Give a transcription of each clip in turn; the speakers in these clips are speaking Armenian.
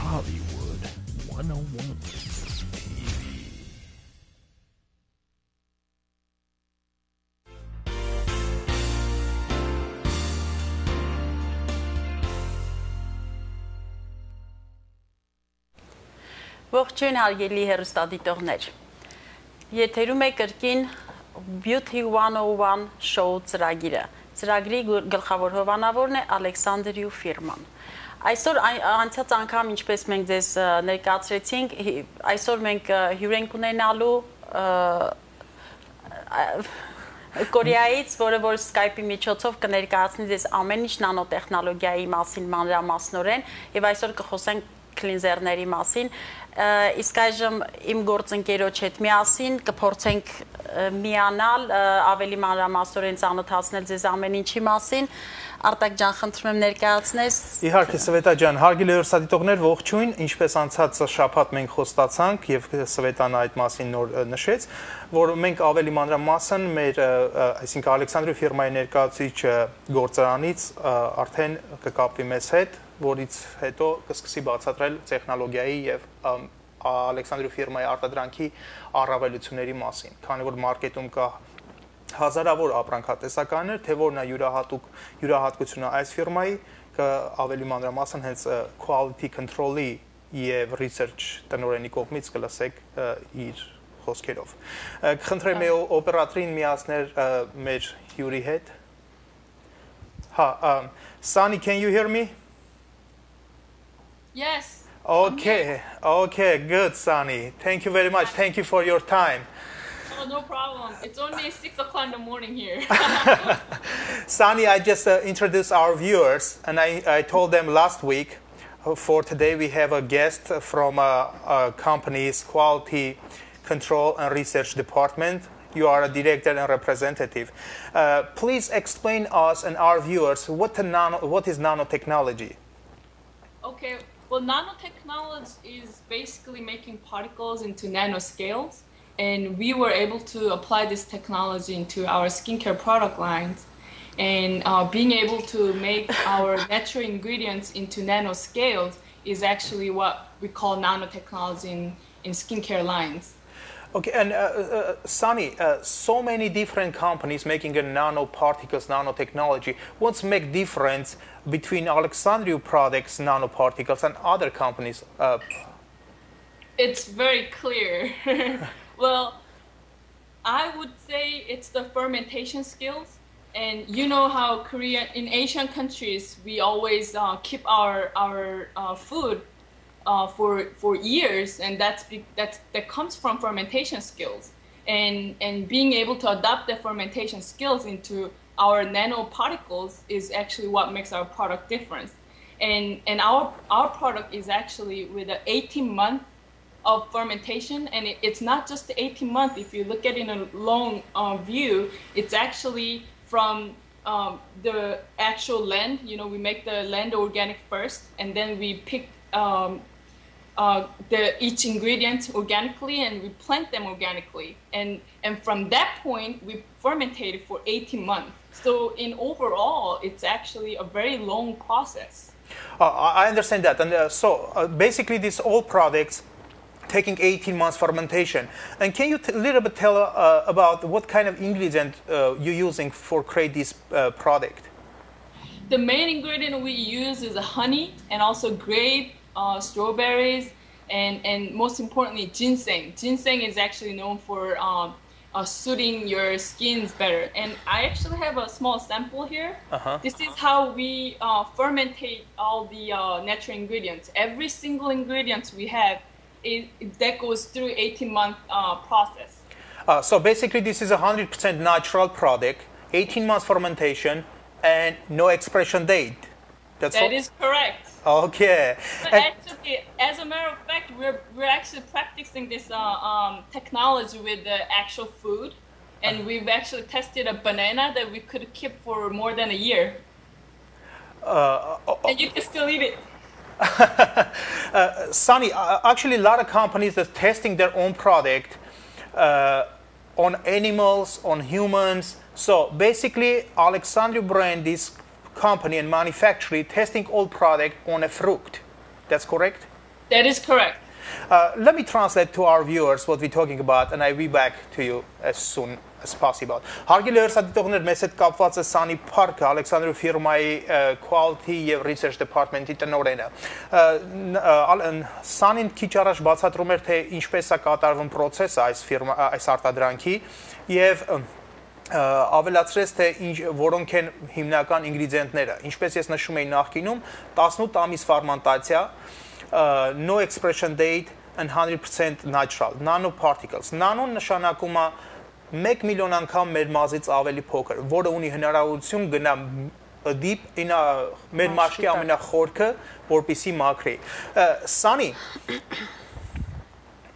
Hollywood 101 TV. Ողջույն հարգելի հեռուստադիտողներ։ Եթերում է կրկին Beauty 101 show ծրագիրը։ Ծրագրի գլխավոր հովանավորն է Ալեքսանդր Ֆիրման։ Այսօր անցած անգամ ինչպես մենք ձեզ ներկայացրեցինք, այսօր մենք հյուր ենք ունենալու Կորեայից, որը որ Skype-ի միջոցով կներկայացնի ձեզ ամեն ինչ նանոտեխնոլոգիայի մասին մանրամասնորեն, եւ այսօր կխոսենք կլինզերների մասին, իսկ այժմ իմ գործընկերոջ հետ միասին կփորձենք միանալ, ավելի մանրամասնորեն ծանոթացնել ձեզ ամեն ինչի մասին։ Արտակ ջան, խնդրում եմ ներկայացնես։ Իհարկե, Սվետա ջան, հարգելի հեռուստադիտողներ, ողջույն, ինչպես անցած շաբաթ մենք խոստացանք եւ Սվետան այդ մասին նոր նշեց, որ մենք ավելի մանրամասն մեր, այսինքն Ալեքսանդրի ֆիրմայի ներկայացուցիչ գործարանից արդեն կկապվի մեզ հետ, որից հետո կսկսի բացատրել տեխնոլոգիայի եւ Ալեքսանդրի ֆիրմայի արտադրանքի առավելությունների մասին, քանի որ մարքեթում կա հազարավոր ապրանքատեսականներ, թե որն է յուրահատկությունը այս ֆիրմայի, ավելի մանրամասն հենց quality control-ի եւ research տնօրենի կողմից կլսեք իր խոսքերով։ Կխնդրեմ օպերատորին միացնել մեր հյուրի հետ։ Հա, Sunny, can you hear me? Yes. Okay, good, Sunny. Thank you very much. Thank you for your time. Oh, no problem. It's only 6 o'clock in the morning here. Sunny, I just introduced our viewers, and I told them last week, for today we have a guest from a company's quality control and research department. You are a director and representative. Please explain us and our viewers what is nanotechnology. Okay, well, nanotechnology is basically making particles into nanoscales. And we were able to apply this technology into our skincare product lines. And being able to make our natural ingredients into nanoscales is actually what we call nanotechnology in skincare lines. Okay, and Sunny, so many different companies making a nanoparticles, nanotechnology. What's make difference between Alexandria products, nanoparticles, and other companies? It's very clear. Well, I would say it's the fermentation skills. And you know how in Asian countries, we always keep our food for years, and that comes from fermentation skills. And being able to adapt the fermentation skills into our nanoparticles is actually what makes our product different. And our product is actually with an 18-month of fermentation, and it's not just the 18 months. If you look at it in a long view, it's actually from the actual land. You know, we make the land organic first, and then we pick each ingredient organically, and we plant them organically. And from that point, we fermentate it for 18 months. So in overall, it's actually a very long process. I understand that. And so basically, these all products taking 18 months fermentation. And can you a little bit tell about what kind of ingredient you're using for create this product? The main ingredient we use is honey, and also grape, strawberries, and most importantly, ginseng. Ginseng is actually known for soothing your skins better. And I actually have a small sample here. This is how we fermentate all the natural ingredients. Every single ingredient we have, that goes through 18-month process. So basically, this is a 100% natural product, 18 months fermentation, and no expiration date. That is correct. Okay. But actually, as a matter of fact, we're actually practicing this technology with the actual food, and we've actually tested a banana that we could keep for more than a year. And you can still eat it. Sunny, actually a lot of companies are testing their own product on animals, on humans. So basically, Alexandria brand is company and manufacturer testing all product on a fruit. That's correct? That is correct. Let me translate to our viewers what we're talking about, and I'll be back to you as soon as possible. Հարգելի լսադիտողներ, մեզ հետ կապված է Sunny Park-ը, Ալեքսանդրի ֆիրմայի Quality եւ Research Department-ի տնօրենը։ Sunny-ն քիչ առաջ բացատրում էր, թե ինչպես է կատարվում process-ը այս արտադրանքի եւ ավելացրեց, թե որոնք են հիմնական ինգրեդիենտները։ Ինչպես ես նշում էի նախկինում, 18 ամիս ֆարմենտացիա, no expression date and 100% natural nanoparticles. Nano-ն նշանակում է 1 միլիոն անգամ մեր մազից ավելի փոքր, որը ունի հնարավորություն գնա դիպ ինա մեր մաշկի ամենախորքը, որպեսի մաքրի։ Sunny.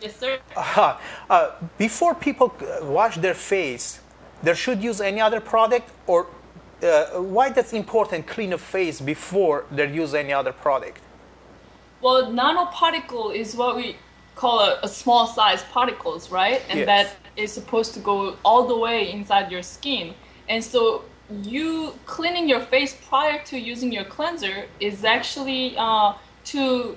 Yes, sir. Before people wash their face, they should use any other product, or why that's important, clean a face before they use any other product? Well, nanoparticle is what we call a small size particles, right? And yes. That is supposed to go all the way inside your skin. And so you cleaning your face prior to using your cleanser is actually to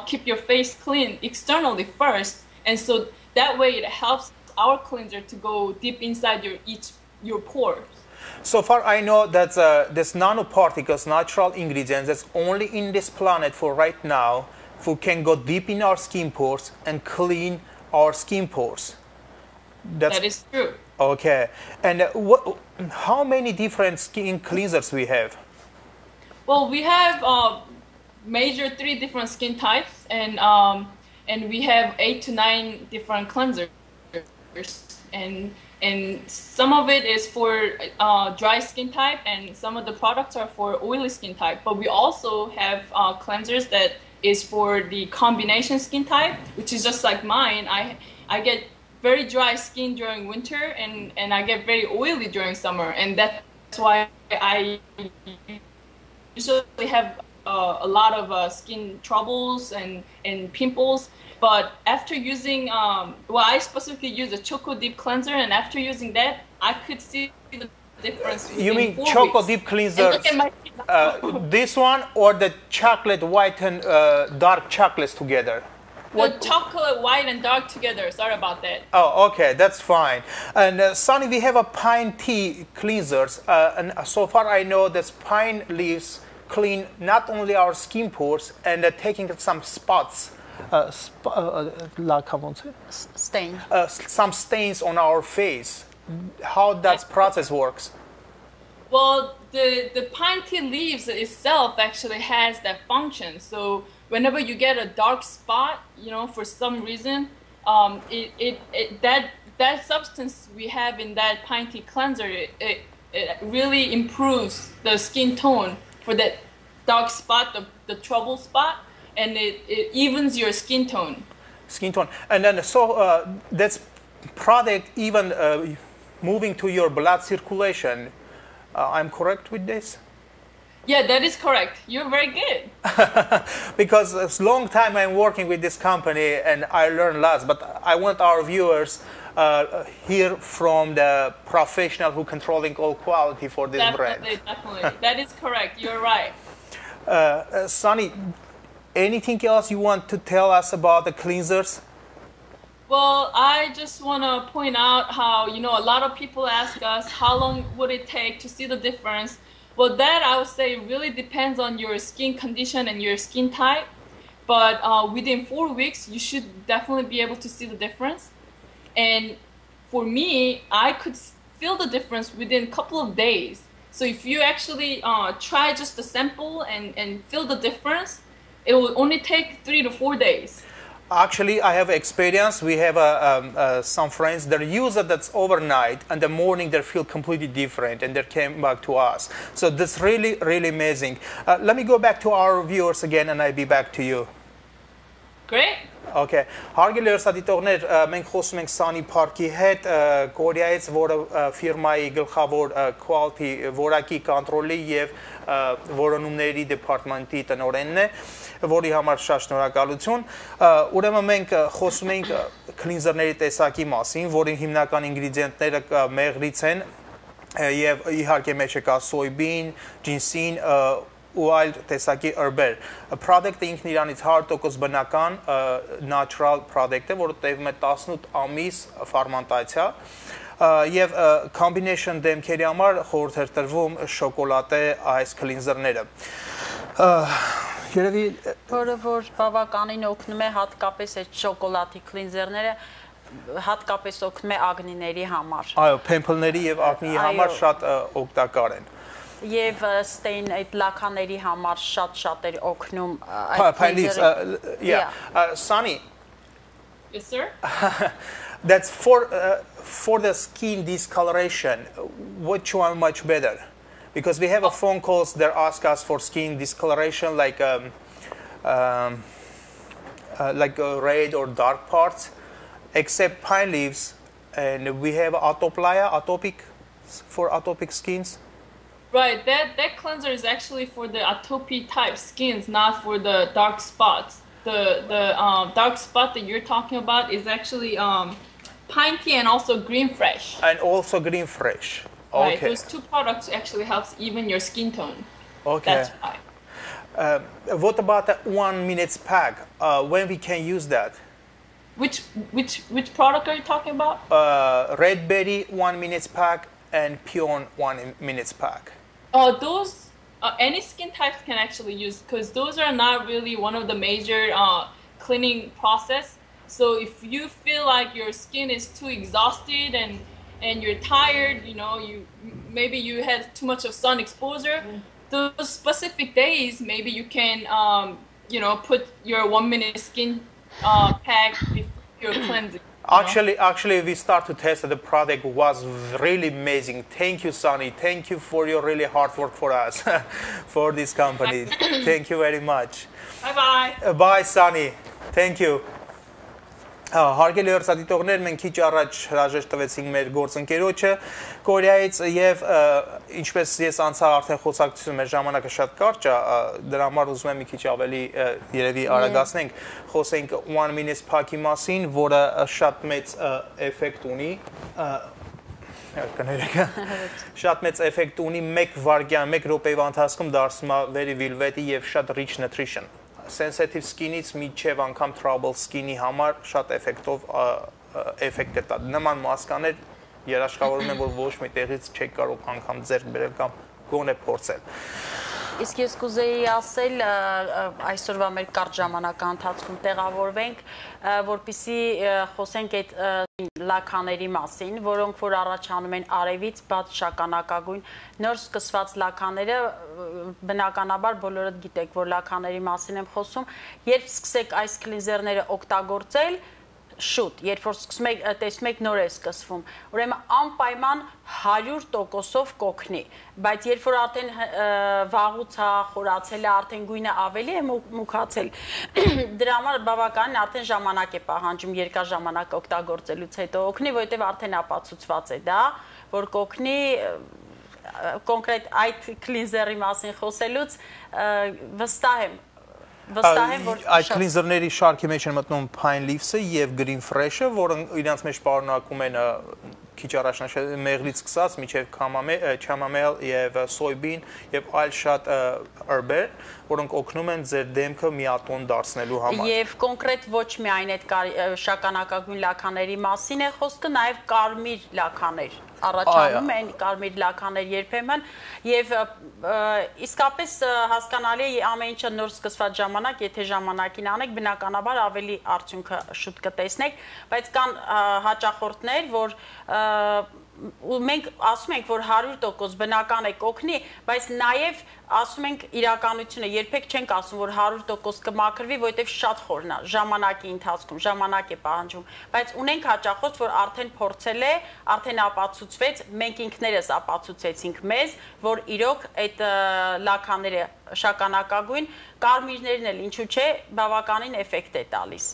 keep your face clean externally first. And so that way it helps our cleanser to go deep inside your pores. So far I know that this nanoparticles, natural ingredients that's only in this planet for right now, who can go deep in our skin pores and clean our skin pores. That is true. Okay. And how many different skin cleansers we have? Well, we have major 3 different skin types, and we have 8 to 9 different cleansers, and some of it is for dry skin type, and some of the products are for oily skin type. But we also have cleansers that is for the combination skin type, which is just like mine. I get very dry skin during winter, and I get very oily during summer, and that's why I usually have a lot of skin troubles and pimples. But after using, I specifically use a Choco Deep cleanser, and after using that, I could see the difference. You mean Choco Deep cleanser? This one or the chocolate white and dark chocolates together? The chocolate white and dark together. Sorry about that. Oh, okay, that's fine. And Sunny, we have a pine tea cleansers, and so far I know that pine leaves clean not only our skin pores and taking some spots. Stain. Some stains on our face. How that process works? Well, the pine tea leaves itself actually has that function. So whenever you get a dark spot, for some reason, that substance we have in that pine tea cleanser, it really improves the skin tone for that dark spot, the trouble spot. And it evens your skin tone. Skin tone. And then that's product even moving to your blood circulation. I'm correct with this? Yeah, that is correct. You're very good. Because it's a long time I'm working with this company and I learn lots. But I want our viewers hear from the professional who controlling all quality for this brand. Definitely. That is correct. You're right. Sunny, anything else you want to tell us about the cleansers? Well, I just want to point out how, a lot of people ask us how long would it take to see the difference. Well, that I would say really depends on your skin condition and your skin type. But within 4 weeks, you should definitely be able to see the difference. And for me, I could feel the difference within a couple of days. So if you actually try just a sample and feel the difference, it will only take 3 to 4 days. Actually, I have experience. We have some friends that use it that's overnight, and the morning they feel completely different, and they came back to us. So that's really, really amazing. Let me go back to our viewers again, and I'll be back to you. Great. Okay. Հարգելի լսադիտողներ, մենք խոսում ենք Sunny Park-ի հետ, Կորեայից, որը ֆիրմայի գլխավոր quality որակի կոնտրոլի եւ որոնումների դեպարտամենտի տնօրենն է, որի համար շատ շնորհակալություն։ Ուրեմն մենք խոսում ենք cleanser-ների տեսակի մասին, որի հիմնական ինգրեդիենտները մեղրից են եւ իհարկե մեջ կա soybean, ginseng, ու այլ տեսակի herber։ Product-ը ինքն իրանից 100% բնական natural product է, որը տևում է 18 ամիս ֆերմենտացիա, եւ combination դեմքերի համար խորհուրդ է տրվում շոկոլադե այս cleanser-ները։ Երևի որը որ բավականին օգնում է հատկապես այդ շոկոլադի cleanser-ները հատկապես օգնում է ակնիների համար։ Այո, փեմփլների եւ ակնիի համար շատ օգտակար են։ Եվ stain այդ լաքաների համար շատ էր օգնում Yeah. Sunny. Yes, sir. That's for the skin discoloration. Which one much better? Because we have a phone calls that ask us for skin discoloration, like red or dark parts, except pine leaves, and we have atopic for atopic skins. Right, that cleanser is actually for the atopy type skins, not for the dark spots. The dark spot that you're talking about is actually pine tea and also green fresh. And also green fresh. Right, Okay. those two products actually helps even your skin tone. Okay. That's why. What about the 1 minute pack? When we can use that? Which product are you talking about? Red berry 1 minute pack and peon 1 minute pack. Those any skin types can actually use because those are not really one of the major cleaning process. So if you feel like your skin is too exhausted and you're tired, maybe you had too much of sun exposure, those specific days maybe you can put your 1 minute skin pack before your cleansing. Actually, we start to test the product was really amazing. Thank you, Sunny. Thank you for your really hard work for us, for this company. Thank you very much. Bye-bye. Bye, Sunny. Thank you. Հարգելի հեռուստադիտողներ, մենք քիչ առաջ հրաժեշտ տվեցինք մեր գործընկերոջը Կորեայից եւ ինչպես ես անցա արդեն խոսակցություն մեր ժամանակը շատ կարճ է, դրա համար ուզում եմ մի քիչ ավելի երևի արագացնենք, խոսենք 1 minute pack-ի մասին, որը շատ մեծ էֆեկտ ունի, շատ մեծ էֆեկտ ունի 1 վայրկյան, 1 րոպեվա ընթացքում դարձնում է very velvety եւ շատ rich nutrition sensitive skin-ից միջև անգամ trouble skin-ի համար շատ էֆեկտ է տա։ Նման մասկաներ երաշխավորում են, որ ոչ մի տեղից չեք կարող անգամ ձեռք բերել կամ գոնե փորձել։ Իսկ ես կուզեի ասել այսօրվա մեր կարճ ժամանակա ընթացքում տեղավորվենք, որպեսզի խոսենք այդ լաքաների մասին, որոնք որ առաջանում են արևից բաց շագանակագույն նոր սկսված լաքաները, բնականաբար բոլորդ գիտեք, որ լաքաների մասին եմ խոսում, երբ սկսեք այս կլինզերները օգտագործել, շուտ, երբ որ սկսում եք տեսնում եք նոր է սկսվում, ուրեմն անպայման 100%-ով կօգնի, բայց երբ որ արդեն վաղուց է խորացել է, արդեն գույնը ավելի է մուքացել, դրա համար բավականին արդեն ժամանակ է պահանջում, երկար ժամանակ օգտագործելուց հետո օգնի, որովհետև արդեն ապացուցված է դա, որ կօգնի կոնկրետ այդ կլինզերի մասին խոսելուց վստահ եմ որ այդ կլինզերների շարքի մեջ են մտնում pine leaves-ը եւ green fresh-ը, որոնք իրենց մեջ պարունակում են քիչ առաջ նշել մեղրից սկսած միջև chamomile եւ soybean եւ այլ շատ herber, որոնք օգնում են ձեր դեմքը միատոն դարձնելու համար։ Եվ կոնկրետ ոչ միայն այդ շագանակագույն լաքաների մասին է խոսքը, նաեւ կարմիր լաքաներ առաջանում են կարմիր լաքաներ երբեմն եւ իսկապես հասկանալի է ամեն ինչը նոր սկսված ժամանակ, եթե ժամանակին անեք, բնականաբար ավելի արդյունքը շուտ կտեսնեք, բայց կան հաճախորդներ, որ մենք ասում ենք, որ 100% բնական է կօգնի, բայց նաև ասում ենք իրականությունը, երբեք չենք ասում, որ 100% կմաքրվի, որովհետև շատ խորն է, ժամանակի ընթացքում, ժամանակ է պահանջում, բայց ունենք հաճախորդ, որ արդեն փորձել է, արդեն ապացուցվեց, մենք ինքներս ապացուցեցինք մեզ, որ իրոք այդ լաքաները շագանակագույն, կարմիրներն էլ ինչու՞ չէ, բավականին էֆեկտ է տալիս։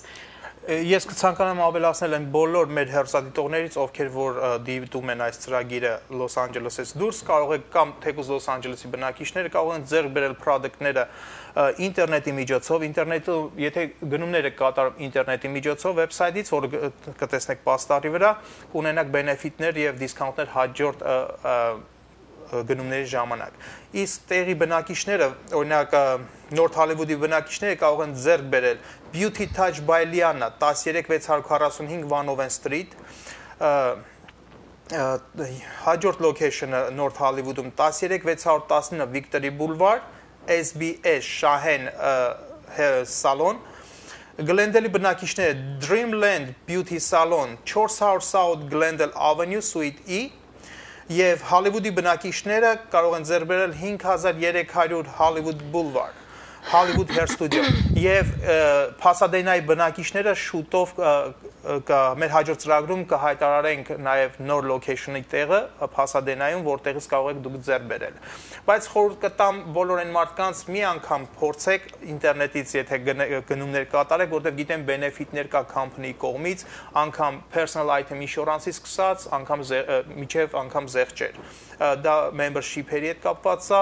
Ես կցանկանամ ավելացնել այն բոլոր մեր հեռուստադիտողներից, ովքեր որ դիտում են այս ծրագիրը Լոս Անջելեսից դուրս, կարող եք կամ թեկուզ Լոս Անջելեսի բնակիչները կարող են ձեռք բերել product-ները ինտերնետի միջոցով, ինտերնետը եթե գնումներ եք կատարում ինտերնետի միջոցով, վեբսայթից, որը կտեսնեք պաստառի վրա, կունենաք բենեֆիտներ եւ դիսկաունտներ հաջորդ գնումների ժամանակ։ Իսկ տեղի բնակիչները, օրինակ Նորթ Հոլիվուդի բնակիչները կարող են ձեռք բերել Beauty Touch by Liana 13645 Van Oven Street, հաջորդ location-ը Նորթ Հոլիվուդում 13619 Victory Boulevard, SBS Շահեն Salon, Glendale-ի բնակիչները Dreamland Beauty Salon 400 South Glendale Avenue Suite E եւ Հոլիվուդի բնակիչները կարող են ձեռք բերել 5300 Hollywood Boulevard, Hollywood Hair Studio եւ Pasadena-ի բնակիչները շուտով մեր հաջորդ ծրագրում կհայտարարենք նաեւ նոր location-ի տեղը Pasadena-ում, որտեղից կարող եք դուք ձեռք բերել։ Բայց խորհուրդ կտամ բոլոր այն մարդկանց մի անգամ փորձեք ինտերնետից եթե գնումներ կատարեք, որտեղ գիտեմ benefit-ներ կա company-ի կողմից, անգամ personal item insurance-ից սկսած, միջև անգամ զեղչեր։ Դա membership-երի հետ կապված է,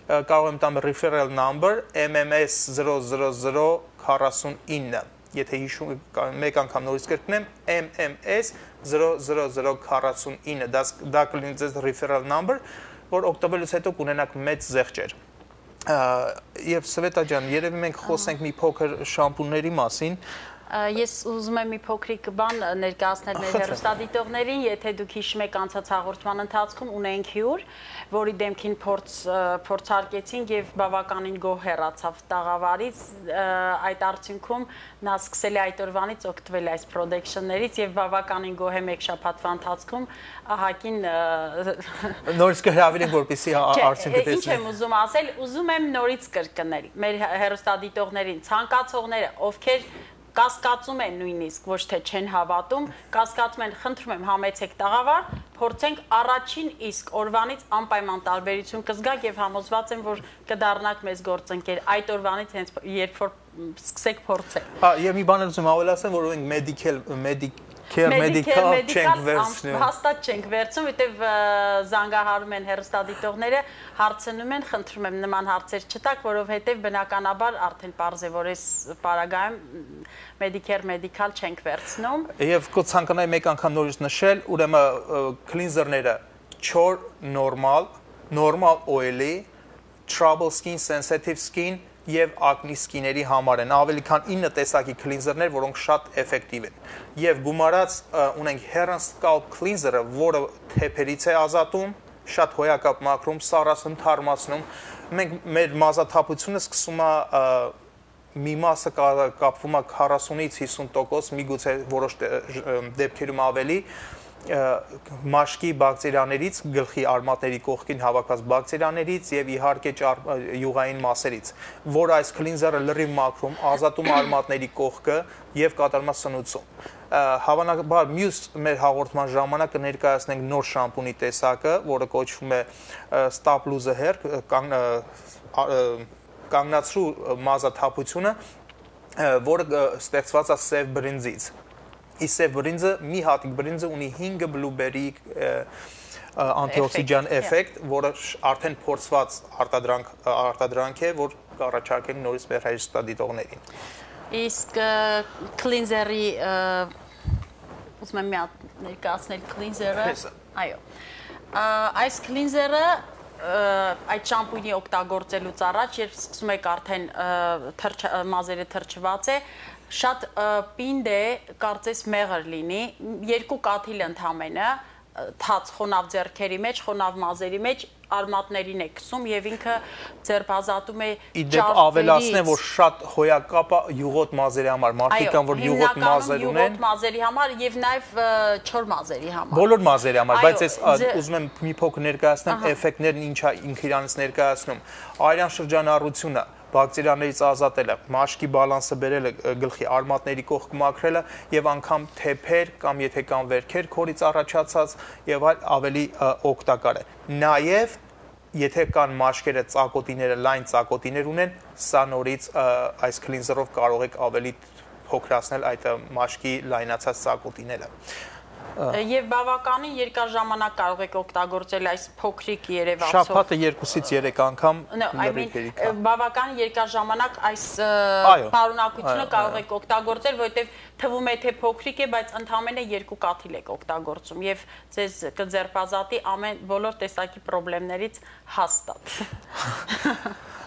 կարող եմ տամ referral number MMS 00049, եթե հիշում մեկ անգամ նորից կրկնեմ MMS 00049, դա կլինի ձեզ referral number, որ օգտվելուց հետո կունենաք մեծ զեղչեր։ Եվ Սվետա ջան, երևի մենք խոսենք մի փոքր շամպունների մասին։ Ես ուզում եմ մի փոքրիկ բան ներկայացնել մեր հեռուստադիտողներին, եթե դուք հիշում եք անցած հաղորդման ընթացքում ունենք հյուր, որի դեմքին փորձարկեցինք եւ բավականին գոհ հեռացավ տաղավարից, այդ արդյունքում նա սկսել է այդ օրվանից օգտվել այս production-ներից եւ բավականին գոհ է մեկ շաբաթվա ընթացքում ահագին նորից կհրավիրենք որպեսզի արդյունքը տեսնենք։ Ինչ եմ ուզում ասել, ուզում եմ նորից կրկնել մեր հեռուստադիտողներին, ցանկացողները, ովքեր կասկածում են նույնիսկ, ոչ թե չեն հավատում, կասկածում են, խնդրում եմ համեցեք տաղավար, փորձենք առաջին իսկ օրվանից անպայման տարբերություն կզգաք եւ համոզված եմ, որ կդառնաք մեզ գործընկեր այդ օրվանից հենց երբ որ սկսեք փորձել։ Եվ մի բան ուզում ավելացեմ, որ մենք medical չենք վերցնում։ Հաստատ չենք վերցնում, որտեվ զանգահարում են հեռուստադիտողները, հարցնում են, խնդրում եմ նման հարցեր չտաք, որովհետև բնականաբար արդեն պարզ է, որ այս պարագայում medical չենք վերցնում։ Եվ կցանկանայի մեկ անգամ նորից նշել, ուրեմն cleanser-ները չոր, normal oily, trouble skin, sensitive skin եւ acne skin-երի համար են, ավելի քան 9 տեսակի cleanser-ներ, որոնք շատ էֆեկտիվ են։ Եվ գումարած ունենք Hair and Scalp Cleanser-ը, որը թեփերից է ազատում, շատ հոյակապ մաքրում, սառացնում, թարմացնում։ Մենք մեր մազաթափությունը սկսում է մի մասը կապվում է 40-ից 50%, միգուցե որոշ դեպքերում ավելի մաշկի բակտերիաներից, գլխի արմատների կողքին հավաքած բակտերիաներից եւ իհարկե յուղային մասերից, որ այս cleanser-ը լրիվ մաքրում, ազատում արմատների կողքը եւ կատարում սնուցում։ Հավանաբար մյուս մեր հաղորդման ժամանակ կներկայացնենք նոր շամպունի տեսակը, որը կոչվում է Stop Loose Hair, կանգնացրու մազաթափությունը, որը ստեղծված է սև բրինձից։ Իսկ սև բրինձը, մի հատիկ բրինձը ունի 5 բլուբերի անտիօքսիդան էֆեկտ, որը արդեն փորձված արտադրանք է, որ կառաջարկենք նորից մեր հեռուստադիտողներին։ Իսկ cleanser-ի ուզում եմ մի հատ ներկայացնել cleanser-ը, այո։ Այս cleanser-ը այդ շամպունի օգտագործելուց առաջ, երբ սկսում եք արդեն մազերը թրջված է, շատ պինդ է, կարծես մեղր լինի, 2 կաթիլ ընդամենը, թաց խոնավ ձեռքերի մեջ, խոնավ մազերի մեջ արմատներին է քսում եւ ինքը ձերբազատում է ճարպերից։ Ավելացնեմ, որ շատ հոյակապ է յուղոտ մազերի համար, մարդիկ կան, որ յուղոտ մազեր ունեն։ Յուղոտ մազերի համար եւ նաեւ չոր մազերի համար։ Բոլոր մազերի համար, բայց ես ուզում եմ մի փոքր ներկայացնեմ էֆեկտներն ինչա ինքը իրանից ներկայացնում։ Արյան շրջանառությունը, բակտերիաներից ազատելը, մաշկի բալանսը բերելը, գլխի արմատների կողք մաքրելը եւ անգամ թեփեր կամ եթե կան վերքեր քորից առաջացած եւ այլ ավելի օգտակար է։ Նաեւ եթե կան մաշկերը, ծակոտիները, լայն ծակոտիներ ունեն, սա նորից այս cleanser-ով կարող եք ավելի փոքրացնել այդ մաշկի լայնացած ծակոտիները։ Եվ բավականին երկար ժամանակ կարող եք օգտագործել այս փոքրիկ երևացող Շաբաթը 2-ից 3 անգամ բավականին երկար ժամանակ այս պարունակությունը կարող եք օգտագործել, որովհետև թվում է թե փոքրիկ է, բայց ընդամենը 2 կաթիլ եք օգտագործում եւ ձեզ կձերբազատի բոլոր տեսակի խնդիրներից հաստատ։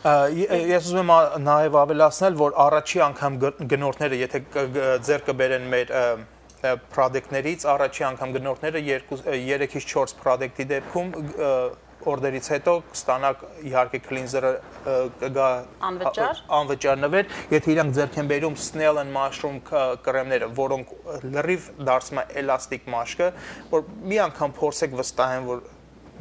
Ես ուզում եմ նաև ավելացնել, որ առաջի անգամ գնորդները, եթե ձեռք կբերեն մեր պրոդուկտներից, առաջի անգամ գնորդները 3-ից 4 պրոդուկտի դեպքում օրդերից հետո կստանաք իհարկե քլինզերը կգա անվճար նվեր, եթե իրանք ձեռք են բերում Snail and Mushroom կրեմները, որոնք լրիվ դարձնում է էլաստիկ մաշկը, որ մի անգամ փորձեք վստահ եմ, որ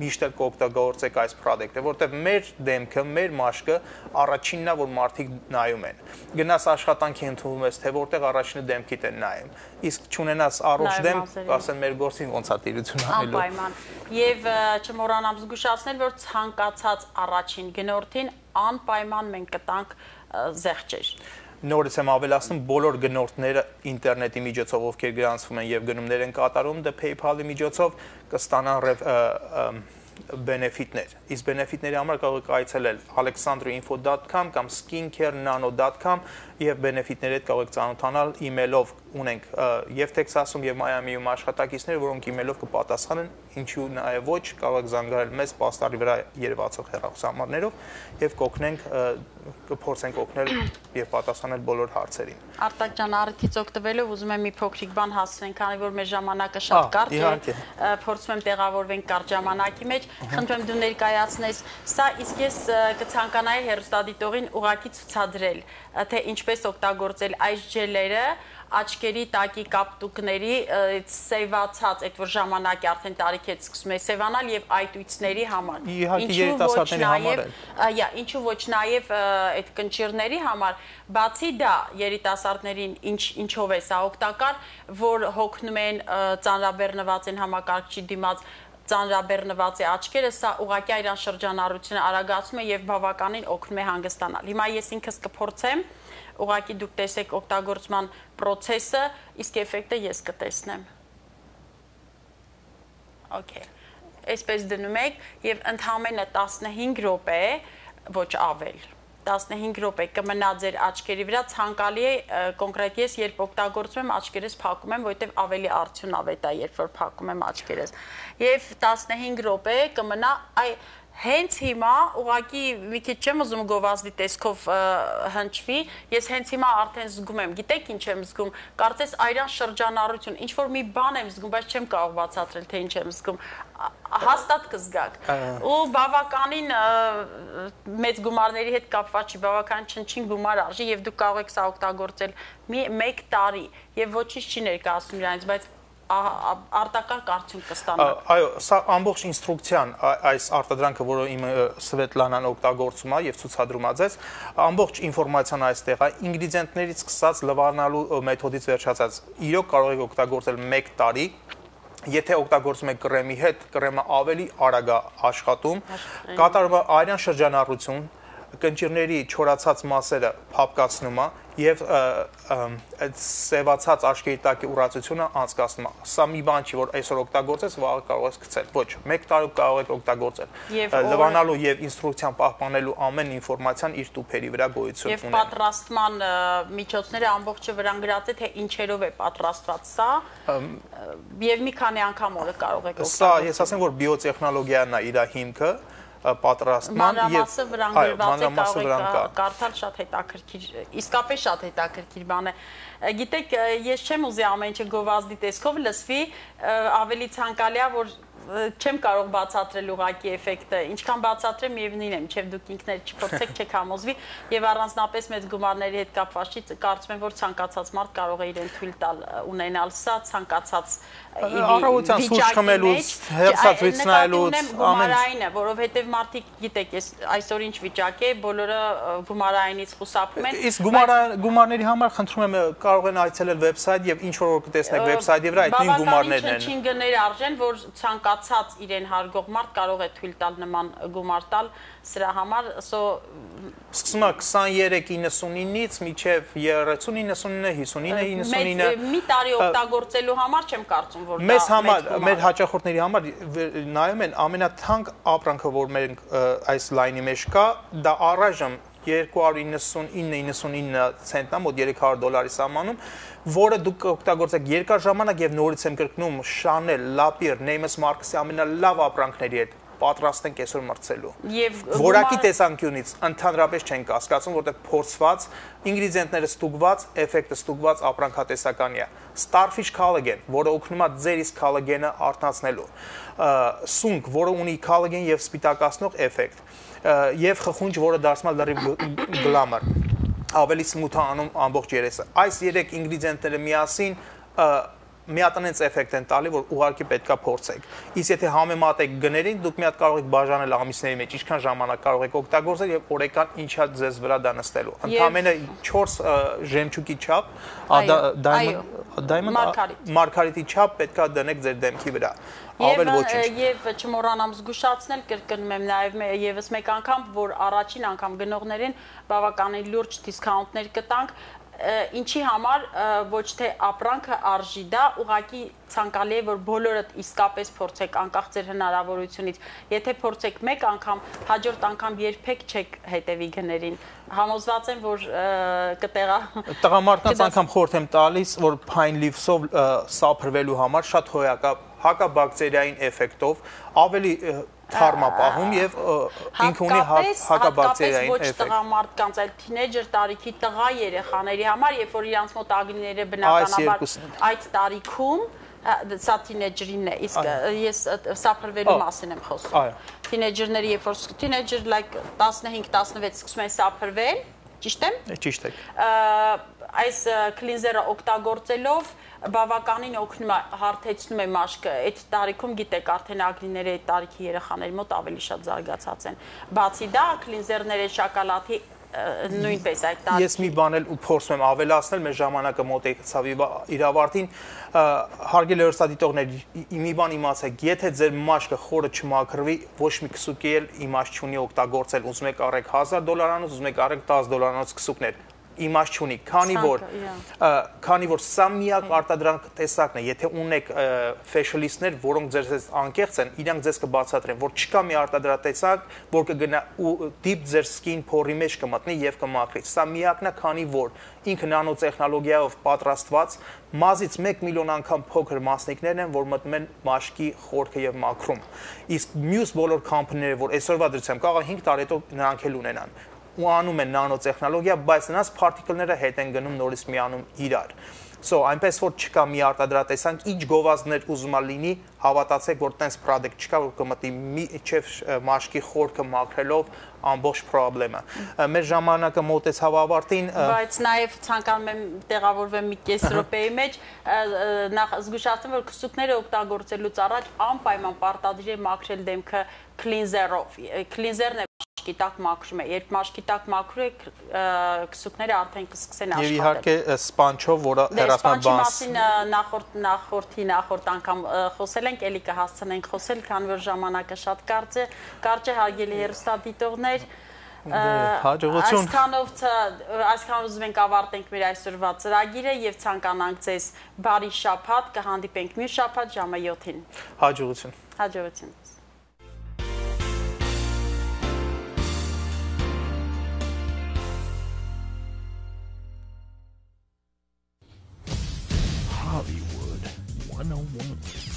միշտ կօգտագործեք այս պրոդուկտը, որտեղ մեր դեմքը, մեր մաշկը առաջինն է, որ մարդիկ նայում են։ Գնաս աշխատանքի ընդունվում ես, թե որտեղ առաջինը դեմքիդ են նայում։ Իսկ չունենաս առողջ դեմք, ասեն մեր գործին ոնց է տիրություն անելու։ Անպայման։ Եվ չմոռանամ զգուշացնել, որ ցանկացած առաջին գնորդին անպայման մենք կտանք զեղչեր։ Նորից եմ ավելացնում, բոլոր գնորդները ինտերնետի միջոցով, ովքեր գրանցվում են եւ գնումներ են կատարում, դե PayPal-ի միջոցով կստանան բենեֆիտներ։ Իսկ բենեֆիտների համար կարող եք այցելել alexandroinfo.com կամ skincare-nano.com եւ բենեֆիտների հետ կարող եք ծանոթանալ email-ով ունենք եւ Տեքսասում եւ Մայամիում աշխատակիցներ, որոնք email-ով կպատասխանեն, ինչու նաեւ ոչ, կարող եք զանգահարել մեզ պաստառի վրա երևացող հեռախոսահամարներով եւ կօգնենք կփորձենք օգնել եւ պատասխանել բոլոր հարցերին։ Արտակ ջան, առիթից օգտվելով ուզում եմ մի փոքրիկ բան հասցնենք, քանի որ մեր ժամանակը շատ կարճ է, փորձում եմ տեղավորվենք կարճ ժամանակի մեջ, խնդրում եմ դու ներկայացնես սա, իսկ ես կցանկանայի հեռուստադիտողին ուղղակի ցուցադրել, թե ինչպես օգտագործել այս ջելերը աչքերի տակի կապտուկների սևացած, այդ որ ժամանակի արդեն տարիք է սկսում է սևանալ եւ այտույցների համար։ Իհարկե երիտասարդների համար է։ Ինչու ոչ նաեւ այդ կնճիռների համար, բացի դա երիտասարդներին ինչով է սա օգտակար, որ հոգնում են ծանրաբեռնված են համակարգչի դիմաց ծանրաբեռնված է աչքերը, սա ուղղակի իրան շրջանառությունը արագացում է եւ բավականին օգնում է հանգստանալ։ Հիմա ես ինքս կփորձեմ, ուղղակի դուք տեսեք օգտագործման process-ը, իսկ էֆեկտը ես կտեսնեմ։ Okay։ Այսպես դնում եք եւ ընդամենը 15 րոպե, ոչ ավել։ 15 րոպե կմնա ձեր աչքերի վրա, ցանկալի է կոնկրետ ես երբ օգտագործում եմ աչքերս փակում եմ, որովհետև ավելի արդյունավետ է, երբ որ փակում եմ աչքերս։ Եվ 15 րոպե կմնա հենց հիմա ուղղակի մի քիչ չեմ ուզում գովազդի տեսքով հնչվի, ես հենց հիմա արդեն զգում եմ, գիտեք ինչ եմ զգում, կարծես այրան շրջանառություն, ինչ որ մի բան եմ զգում, բայց չեմ կարող բացատրել, թե ինչ եմ զգում, հաստատ կզգաք։ Ու բավականին մեծ գումարների հետ կապված չի, բավականին չնչին գումար արժի եւ դուք կարող եք սա օգտագործել 1 տարի եւ ոչինչ չի ներկայացնում իրանից, բայց արտակարգ արդյունք կստանաք։ Այո, սա ամբողջ ինստրուկցիան, այս արտադրանքը, որը իմ Սվետլանան օգտագործում է եւ ցուցադրում է ձեզ, ամբողջ ինֆորմացիան այստեղ է, ինգրեդիենտներից սկսած լվանալու մեթոդից վերջացած, իրոք կարող եք օգտագործել 1 տարի, եթե օգտագործում եք կրեմի հետ, կրեմը ավելի արագ է աշխատում, կատարվում է արյան շրջանառություն, կնճիռների չորացած մասերը փափկացնում է եւ սևացած աչքերի տակի ուրացությունը անցկացնում է։ Սա մի բան չի, որ այսօր օգտագործես, վաղը կարող ես գցել։ Ոչ, 1 տարի կարող եք օգտագործել։ Լվանալու եւ ինստրուկցիան պահպանելու ամեն ինֆորմացիան իր տուփերի վրա գոյություն ունի։ Եվ պատրաստման միջոցները ամբողջը վրան գրած է, թե ինչերով է պատրաստված սա, եւ մի քանի անգամ օրը կարող եք օգտագործել։ Սա ես ասեմ, որ բիոտեխնոլոգիան է իր հիմքը, պատրաստման եւ մանրամասը վրան գրված է, կարդալ շատ հետաքրքիր, իսկապես շատ հետաքրքիր բան է։ Գիտեք, ես չեմ ուզի ամեն ինչը գովազդի տեսքով լսվի, ավելի ցանկալի է, որ չեմ կարող բացատրել ուղղակի էֆեկտը, ինչքան բացատրեմ միևնույն է, մինչև դուք ինքներդ չփորձեք, չեք համոզվի եւ առանձնապես մեծ գումարների հետ կապված չի, կարծում եմ, որ ցանկացած մարդ կարող է իրեն թույլ տալ ունենալ սա, ցանկացած առավոտյան սուրճ խմելուց, հերթացույց նայելուց, գումարայինը, որովհետեւ մարդիկ, գիտեք, այսօր ինչ վիճակ է, բոլորը գումարայինից խուսափում են։ Իսկ գումարների համար խնդրում եմ կարող են այցելել վեբսայթ եւ ինչ որ կտեսնեք վեբսայթի վրա այդ նույն գումարներն են։ Բավականին չնչին գներ արժեն, որ ցանկացած ցանկացած իրեն հարգող մարդ կարող է թույլ տալ նման գումար տալ սրա համար, սկսում է 23.99-ից մինչև 30.99, 59.99 մի տարի օգտագործելու համար չեմ կարծում, որ մեզ համար, մեր հաճախորդների համար նայում են ամենաթանկ ապրանքը, որ մենք այս լայնի մեջ կա, դա առայժմ 299.99 ցենտն է, մոտ $300 սահմանում, որը դուք օգտագործեք երկար ժամանակ եւ նորից եմ կրկնում Chanel, Lapierre, Neiman Marcus-ի ամենալավ ապրանքների հետ պատրաստ ենք այսօր մրցելու։ Որակի տեսանկյունից ընդհանրապես չեն կասկածում, որտեղ փորձված, ինգրեդիենտները ստուգված, էֆեկտը ստուգված ապրանքատեսականի է։ Starfish collagen, որը օգնում է ձեր իսկ collagen-ը արթնացնելու։ Սունկ, որը ունի collagen եւ սպիտակացնող էֆեկտ։ Եվ խխունջ, որը դարձնում է լրիվ գլամր, ավելի սմութ է անում ամբողջ երեսը։ Այս 3 ինգրեդիենտները միասին միատնենց էֆեկտ են տալի, որ ուղղակի պետքա փորձեք։ Իսկ եթե համեմատեք գներին, դուք մի հատ կարող եք բաժանել ամիսների մեջ, ինչքան ժամանակ կարող եք օգտագործել եւ օրեկան ինչա ձեզ վրա դա նստելու։ Ընդամենը 4 ժեմչուկի չափ, մարգարիտի չափ պետքա դնեք ձեր դեմքի վրա։ Եվ չմոռանամ զգուշացնել, կրկնում եմ նաև եւս մեկ անգամ, որ առաջին անգամ գնողներին բավականին լուրջ դիսկաունտներ կտանք, ինչի համար ոչ թե ապրանքը արժի դա, ուղղակի ցանկալի է, որ բոլորդ իսկապես փորձեք անկախ ձեր հնարավորությունից։ Եթե փորձեք մեկ անգամ, հաջորդ անգամ երբեք չեք հետևի գներին։ Համոզված եմ, որ կտեղա տղամարդկանց անգամ խորհուրդ եմ տալիս, որ pine leaves-ով սափրվելու համար շատ հոյակապ հակաբակտերիային էֆեկտով ավելի թարմ է պահում եւ ինքը ունի հակաբակտերիային էֆեկտ։ Ոչ տղամարդկանց, այլ թինեջեր տարիքի տղա երեխաների համար, երբ որ իրանց մոտ ագնիները բնականաբար այդ տարիքում սա թինեջերին է, իսկ ես սափրվելու մասին եմ խոսում։ Թինեջերները, երբ որ թինեջեր like 15-16 սկսում են սափրվել, ճիշտ եմ։ Ճիշտ է։ Այս կլինզերը օգտագործելով բավականին օգնում է, հարթեցնում է մաշկը, այդ տարիքում գիտեք արդեն ագնիները այդ տարիքի երեխաների մոտ ավելի շատ զարգացած են։ Բացի դա, կլինզերները շոկոլադի նույնպես այդ տարիքի։ Ես մի բան էլ փորձում եմ ավելացնել, մեր ժամանակը մոտեցավ իր ավարտին, հարգելի հեռուստադիտողներ, մի բան իմացեք, եթե ձեր մաշկը խորը չմաքրվի, ոչ մի քսուկի էլ իմաստ չունի օգտագործել, ուզում եք առեք $1000-անոց, ուզում եք առեք $10-անոց քսուկներ։ Իմաստ չունի, քանի որ սա միակ արտադրանք տեսակն է, եթե ունեք ֆեշնլիստներ, որոնք ձեզ անկեղծ են, իրանք ձեզ կբացատրեն, որ չկա մի արտադրատեսակ, որ կգնա ու դիպ ձեր սկին փորի մեջ կմտնի եւ կմաքրի։ Սա միակն է, քանի որ ինքը նանոտեխնոլոգիայով պատրաստված մազից 1 միլիոն անգամ փոքր մասնիկներն են, որ մտնում են մաշկի խորքը եւ մաքրում։ Իսկ մյուս բոլոր կամփանիները, որ այսօրվա դրությամբ կարող 5 տարի հետո նրանք էլ ունենան, ու անում են նանոտեխնոլոգիա, բայց նրանց particle-ները հետ են գնում նորից միանում իրար։ Այնպես որ չկա մի արտադրատեսանք, ինչ գովազդներ ուզում է լինի, հավատացեք, որ տենց product չկա, որ կմտնի միջև մաշկի խորքը մաքրելով ամբողջ խնդրեմը։ Մեր ժամանակը մոտեցավ ավարտին, բայց նաև ցանկանում եմ տեղավորվեմ մի կես րոպեի մեջ, նախ զգուշացնեմ, որ քսուկները օգտագործելուց առաջ անպայման պարտադիր է մաքրել դեմքը կլինզերով։ Կլինզերն է մաշկի տակ մաքրում է, երբ մաշկի տակ մաքրում եք, քսուկները արդեն կսկսեն աշխատել։ Եվ իհարկե սպանչով, որը հեռացման նախորդ անգամ խոսել ենք, էլի կհասցնենք խոսել, քանի որ ժամանակը շատ կարճ է, հարգելի հեռուստադիտողներ, հաջողություն։ Այսքանով ուզում ենք ավարտենք մեր այսօրվա ծրագիրը եւ ցանկանանք ձեզ բարի շաբաթ, կհանդիպենք մյուս շաբաթ ժամը 7-ին։ Հաջողություն։ Հաջողություն։ Hollywood 101.